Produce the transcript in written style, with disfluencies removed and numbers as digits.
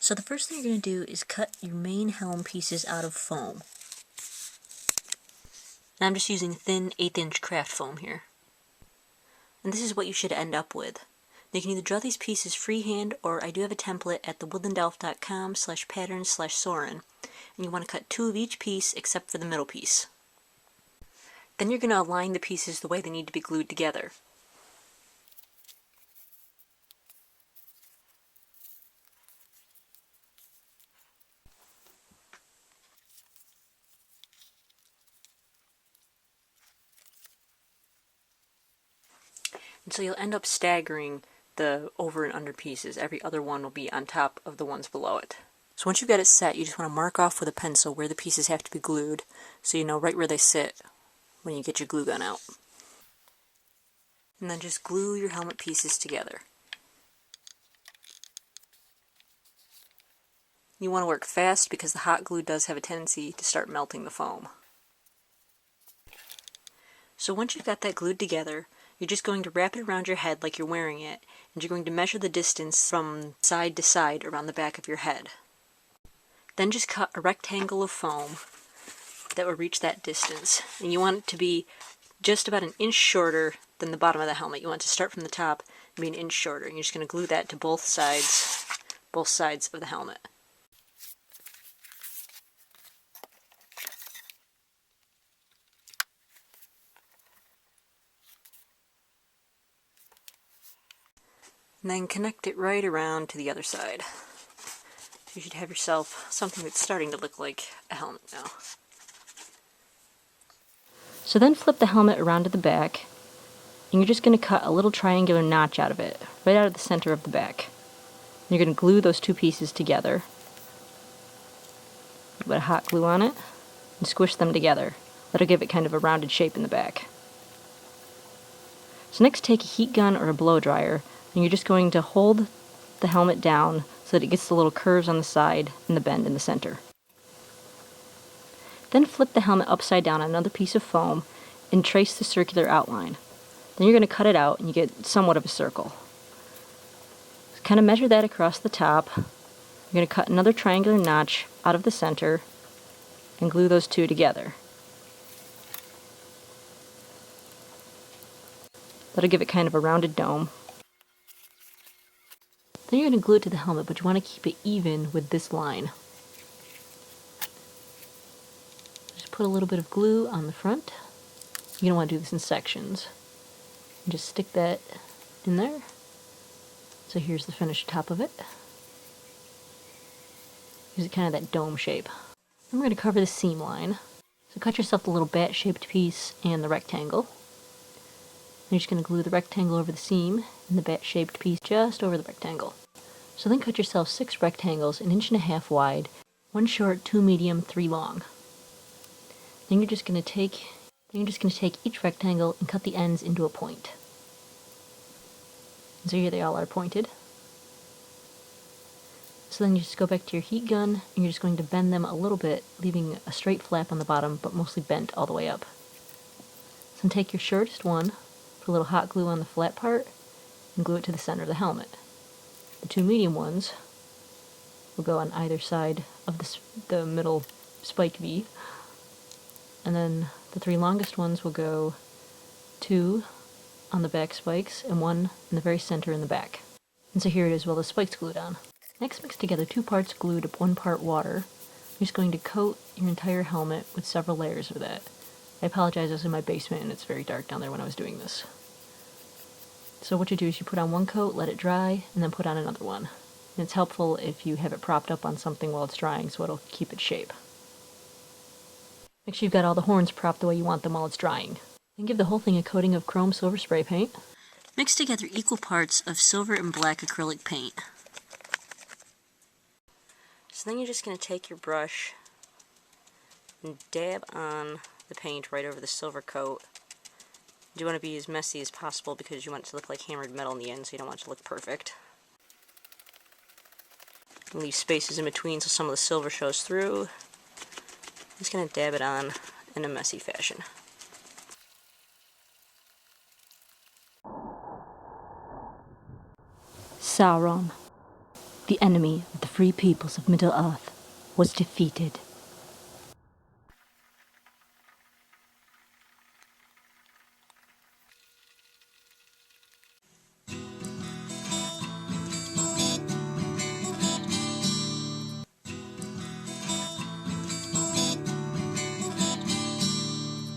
So the first thing you're going to do is cut your main helm pieces out of foam. And I'm just using thin 1/8" craft foam here. And this is what you should end up with. You can either draw these pieces freehand, or I do have a template at thewoodlandelf.com/patterns/Sauron, and you want to cut 2 of each piece except for the middle piece. Then you're going to align the pieces the way they need to be glued together. And so you'll end up staggering the over and under pieces. Every other one will be on top of the ones below it. So once you've got it set, you just want to mark off with a pencil where the pieces have to be glued, so you know right where they sit when you get your glue gun out. And then just glue your helmet pieces together. You want to work fast because the hot glue does have a tendency to start melting the foam. So once you've got that glued together, you're just going to wrap it around your head like you're wearing it, and you're going to measure the distance from side to side around the back of your head. Then just cut a rectangle of foam that will reach that distance. And you want it to be just about 1 inch shorter than the bottom of the helmet. You want it to start from the top and be 1 inch shorter. And you're just going to glue that to both sides of the helmet. And then connect it right around to the other side. So you should have yourself something that's starting to look like a helmet now. So then flip the helmet around to the back, and you're just going to cut a little triangular notch out of it, right out of the center of the back. And you're going to glue those 2 pieces together. Put a hot glue on it, and squish them together. That'll give it kind of a rounded shape in the back. So next take a heat gun or a blow dryer, and you're just going to hold the helmet down so that it gets the little curves on the side and the bend in the center. Then flip the helmet upside down on another piece of foam and trace the circular outline. Then you're going to cut it out and you get somewhat of a circle. So kind of measure that across the top. You're going to cut another triangular notch out of the center and glue those 2 together. That'll give it kind of a rounded dome. Then you're going to glue it to the helmet, but you want to keep it even with this line. Just put a little bit of glue on the front. You're going to want to do this in sections. And just stick that in there. So here's the finished top of it. Gives it kind of that dome shape. Then we're going to cover the seam line. So cut yourself the little bat-shaped piece and the rectangle. And you're just going to glue the rectangle over the seam and the bat-shaped piece just over the rectangle. So then cut yourself 6 rectangles 1.5 inches wide, 1 short, 2 medium, 3 long. Then you're just going to take each rectangle and cut the ends into a point. And so here they all are pointed. So then you just go back to your heat gun and you're just going to bend them a little bit, leaving a straight flap on the bottom, but mostly bent all the way up. So then take your shortest one, put a little hot glue on the flat part, and glue it to the center of the helmet. The 2 medium ones will go on either side of the middle spike V, and then the 3 longest ones will go 2 on the back spikes and 1 in the very center in the back. And so here it is with all the spikes glued on. Next, mix together 2 parts glue to 1 part water. You're just going to coat your entire helmet with several layers of that. I apologize, I was in my basement and it's very dark down there when I was doing this. So what you do is you put on 1 coat, let it dry, and then put on another one. And it's helpful if you have it propped up on something while it's drying, so it'll keep its shape. Make sure you've got all the horns propped the way you want them while it's drying. Then give the whole thing a coating of chrome silver spray paint. Mix together equal parts of silver and black acrylic paint. So then you're just going to take your brush and dab on the paint right over the silver coat. You want to be as messy as possible because you want it to look like hammered metal in the end, so you don't want it to look perfect. Leave spaces in between so some of the silver shows through. I'm just going to dab it on in a messy fashion. Sauron. The enemy of the free peoples of Middle-earth was defeated.